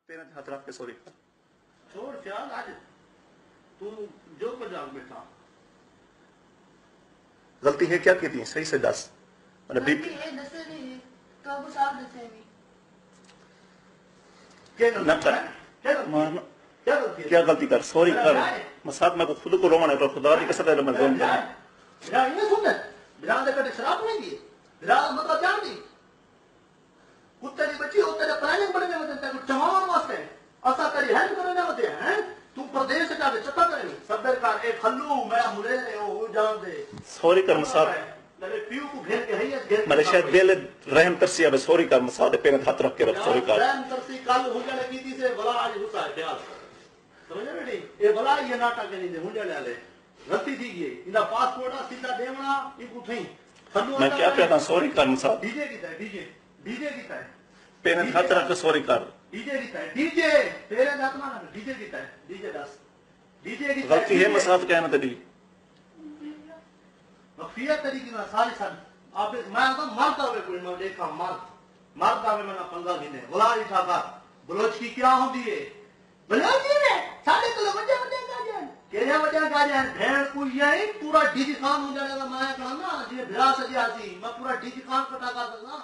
तेरे हाथ रख के सॉरी कर। छोड़ ख्याल आज तू जो को जाग बैठा। गलती है क्या की थी सही से दस। गलती है दसे नहीं है तो अब साफ दसे भी क्या गलती कर सॉरी कर मसाद में तो खुद को रोमाना पर खुदा की कसम है मैं जोन बिरा ये सुन बिरा दे कटे शराब नहीं दी बिरा मतलब जान दी कुत्ते दी बच्ची हो तेरे प्लानिंग बने में होते कुछ चमावन वास्ते असा करी हेल्प करने होते हैं तू प्रदेश का चक्का करे सदर का एक खल्लू मैं मुरे ओ जान दे सॉरी कर मसाद तेरे पीऊ को घेर के है मेरे शायद दिल रहम तरसी अब सॉरी कर मसाद पे हाथ रख के रख सॉरी कर रहम तरसी कल हो जाने की से भला आज गुस्सा है ख्याल समझ बेटी ये भला ये नाटक नहीं दे हुंडे ले गलती थी गई इंदा पासपोर्ट सीधा देवना इको थई खल्लू मैं क्या कहता सॉरी कर मसाद डीजे की था डीजे की था पे हाथ रख के सॉरी कर डीजे की था डीजे तेरे हाथ में ना डीजे की था डीजे दस डीजे की गलती है मसाद कहना तेरी मफिया तरीके ना सारी सन आप मैं तो मरता हुए कोई मैं देखा मरता हुए मैंने 15 दिन बुला उठा का बलोच की क्या होती है बलोच ने साढ़े किलो बजा गाजन केरे बजा गाजन भेड़ को यही पूरा डीजी खान हो जाएगा मैं कहना ना ये भिड़ा सजी आती मैं पूरा डीजी खान कटा कर सकता